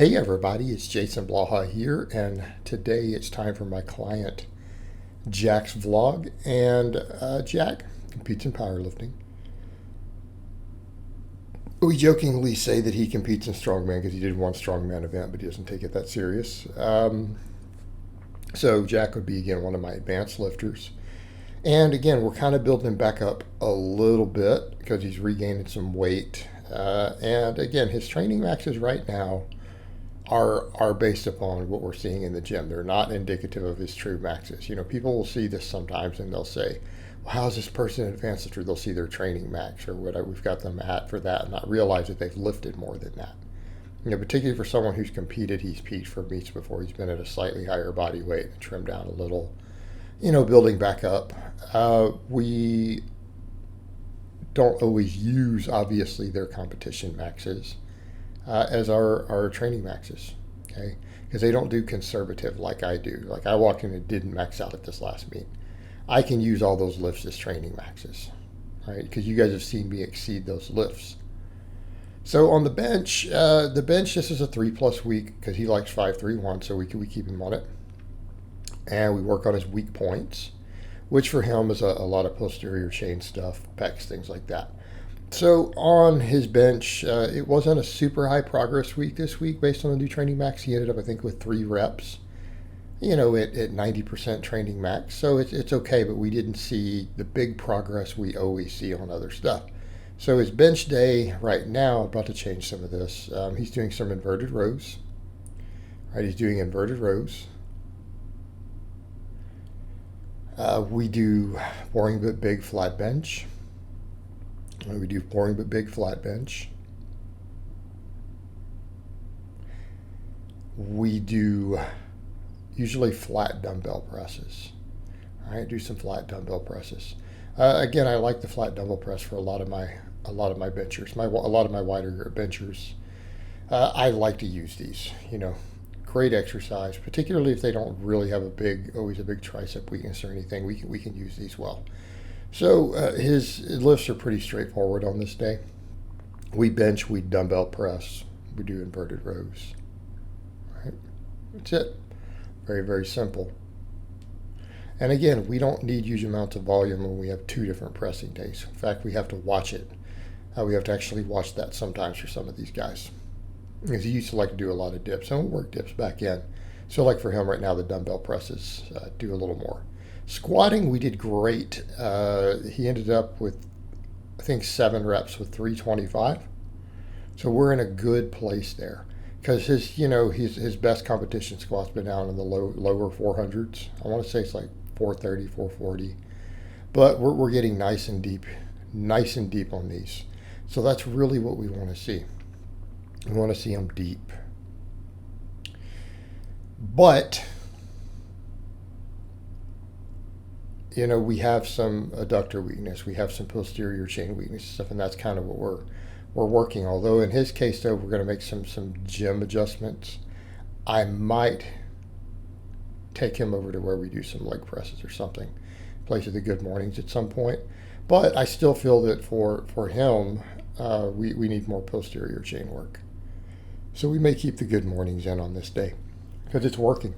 Hey everybody, it's Jason Blaha here, and today it's time for my client Jack's vlog. And Jack competes in powerlifting. We jokingly say that he competes in strongman because he did one strongman event, but he doesn't take it that serious. So Jack would be again one of my advanced lifters. And again, we're kind of building him back up a little bit because he's regaining some weight. And again, his training maxes right now are based upon what we're seeing in the gym. They're not indicative of his true maxes. You know, people will see this sometimes and they'll say, well, how's this person an advanced lifter? They'll see their training max or what we've got them at for that and not realize that they've lifted more than that. You know, particularly for someone who's competed, he's peaked for meets before. He's been at a slightly higher body weight and trimmed down a little, you know, building back up. We don't always use, obviously, their competition maxes as our training maxes, okay? Because they don't do conservative like I do. Like I walked in and didn't max out at this last meet. I can use all those lifts as training maxes, right? Because you guys have seen me exceed those lifts. So on the bench, this is a 3+ week because he likes 5-3-1, so we keep him on it. And we work on his weak points, which for him is a lot of posterior chain stuff, pecs, things like that. So on his bench, it wasn't a super high progress week this week based on the new training max. He ended up, I think, with 3 reps, you know, at 90% training max. So it's okay, but we didn't see the big progress we always see on other stuff. So his bench day right now, about to change some of this, he's doing some inverted rows. Right, he's doing inverted rows. We do boring but big flat bench. We do boring but big flat bench. We do usually flat dumbbell presses. All right, do some flat dumbbell presses. Again, I like the flat dumbbell press for a lot of my benchers. A lot of my wider benchers. I like to use these. You know, great exercise, particularly if they don't really have always a big tricep weakness or anything. We can use these well. So his lifts are pretty straightforward on this day. We bench, we dumbbell press, we do inverted rows. All right, that's it. Very, very simple. And again, we don't need huge amounts of volume when we have 2 different pressing days. In fact, we have to watch it. We have to actually watch that sometimes for some of these guys. Because he used to like to do a lot of dips, and we'll work dips back in. So like for him right now, the dumbbell presses do a little more. Squatting, we did great. He ended up with, I think, 7 reps with 325. So we're in a good place there. Because his best competition squat's been down in the lower 400s. I want to say it's like 430, 440. But we're getting nice and deep on these. So that's really what we want to see. We want to see them deep. But you know, we have some adductor weakness, we have some posterior chain weakness and stuff, and that's kind of what we're working. Although in his case, though, we're going to make some gym adjustments. I might take him over to where we do some leg presses or something, place of the good mornings at some point. But I still feel that for him, we need more posterior chain work. So we may keep the good mornings in on this day because it's working.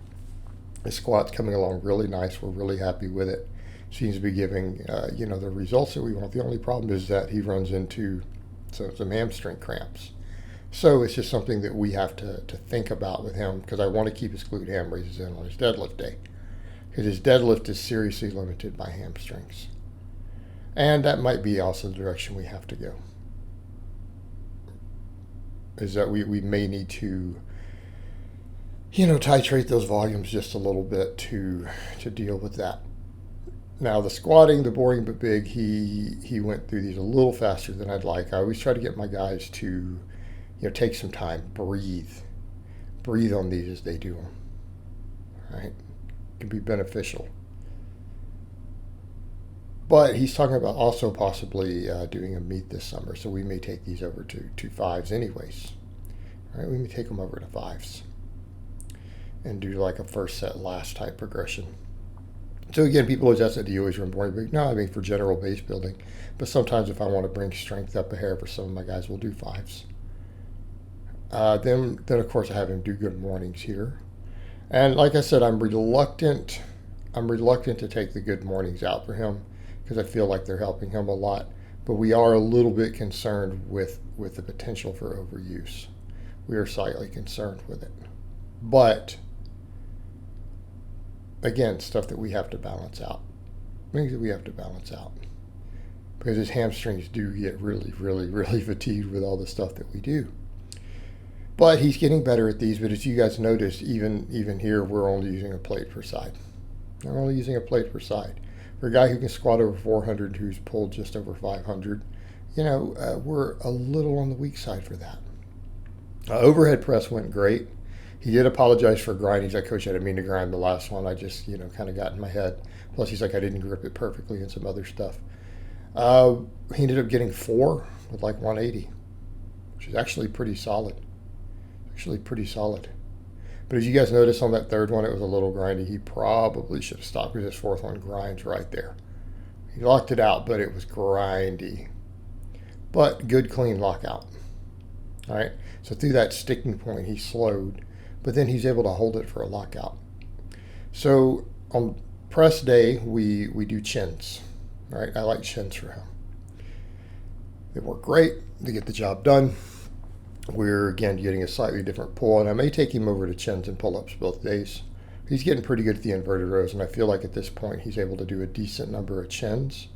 The squat's coming along really nice. We're really happy with it. Seems to be giving, the results that we want. The only problem is that he runs into some hamstring cramps. So it's just something that we have to think about with him because I want to keep his glute ham raises in on his deadlift day because his deadlift is seriously limited by hamstrings. And that might be also the direction we have to go. Is that we may need to, titrate those volumes just a little bit to deal with that. Now the squatting, the boring but big, he went through these a little faster than I'd like. I always try to get my guys to, take some time, breathe on these as they do them. All right, it can be beneficial. But he's talking about also possibly doing a meet this summer, so we may take these over to 5s anyways. All right, we may take them over to 5s and do like a first set, last type progression. So again, people always ask that, do you always run boring big? No, I mean for general base building. But sometimes if I want to bring strength up a hair for some of my guys, we'll do 5s. Then of course I have him do good mornings here. And like I said, I'm reluctant. I'm reluctant to take the good mornings out for him because I feel like they're helping him a lot. But we are a little bit concerned with the potential for overuse. We are slightly concerned with it. But again, stuff that we have to balance out. Things that we have to balance out. Because his hamstrings do get really, really, really fatigued with all the stuff that we do. But he's getting better at these. But as you guys noticed, even here, we're only using a plate per side. We're only using a plate per side. For a guy who can squat over 400, who's pulled just over 500, we're a little on the weak side for that. Overhead press went great. He did apologize for grinding. He's like, Coach, I didn't mean to grind the last one. I just, kind of got in my head. Plus, he's like, I didn't grip it perfectly and some other stuff. He ended up getting 4 with like 180, which is actually pretty solid. But as you guys notice on that third one, it was a little grindy. He probably should have stopped because his fourth one grinds right there. He locked it out, but it was grindy. But good, clean lockout. All right. So through that sticking point, he slowed, but then he's able to hold it for a lockout. So on press day, we do chins. All right. I like chins for him. They work great. They get the job done. We're, again, getting a slightly different pull, and I may take him over to chins and pull-ups both days. He's getting pretty good at the inverted rows, and I feel like at this point he's able to do a decent number of chins.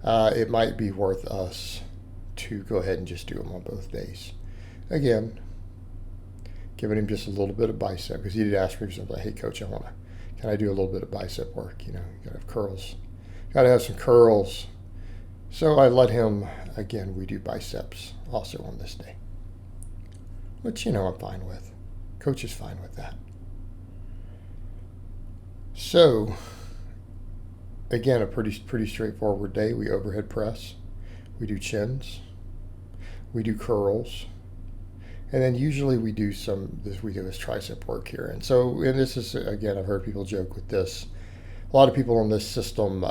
It might be worth us to go ahead and just do them on both days. Again, giving him just a little bit of bicep, because he did ask me something like, hey, Coach, can I do a little bit of bicep work? You gotta have curls. Gotta have some curls. So I let him, again, we do biceps also on this day. Which, I'm fine with. Coach is fine with that. So, again, a pretty straightforward day. We overhead press. We do chins. We do curls. And then usually we do this tricep work here. And this is, again, I've heard people joke with this. A lot of people on this system,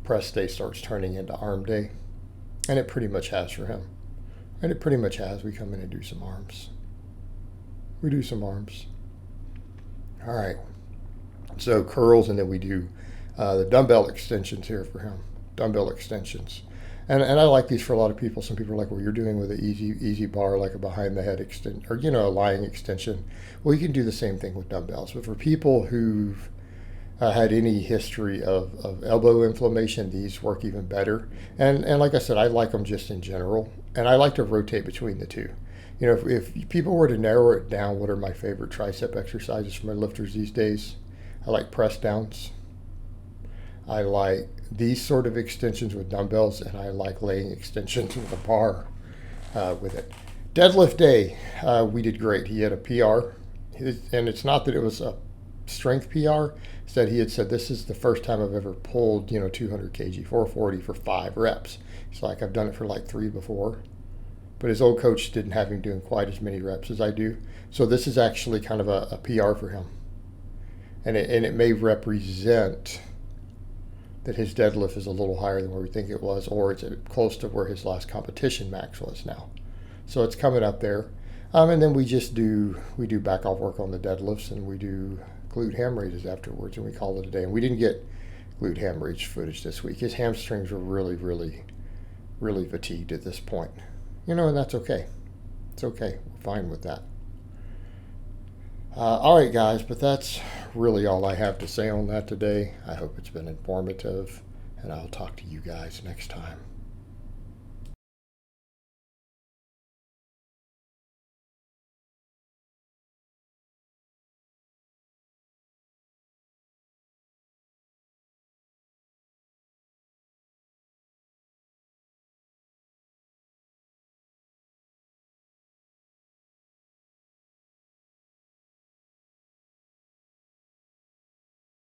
press day starts turning into arm day. And it pretty much has for him. And it pretty much has. We come in and do some arms. We do some arms. All right. So curls, and then we do the dumbbell extensions here for him. Dumbbell extensions. And I like these for a lot of people. Some people are like, well, you're doing with an easy bar, like a behind the head extension, or, a lying extension. Well, you can do the same thing with dumbbells. But for people who've had any history of elbow inflammation, these work even better. And like I said, I like them just in general. And I like to rotate between the two. If people were to narrow it down, what are my favorite tricep exercises for my lifters these days? I like press downs. I like these sort of extensions with dumbbells, and I like laying extensions with a bar with it. Deadlift day, we did great. He had a PR, and it's not that it was a strength PR. Instead, he had said, this is the first time I've ever pulled, 200 kg, 440 for 5 reps. It's like, I've done it for like 3 before. But his old coach didn't have him doing quite as many reps as I do. So this is actually kind of a PR for him. And it may represent that his deadlift is a little higher than where we think it was, or it's close to where his last competition max was now. So it's coming up there. And then we do back off work on the deadlifts, and we do glute ham raises afterwards, and we call it a day. And we didn't get glute ham raise footage this week. His hamstrings were really, really, really fatigued at this point. And that's okay. It's okay. We're fine with that. All right, guys, but that's really all I have to say on that today. I hope it's been informative, and I'll talk to you guys next time.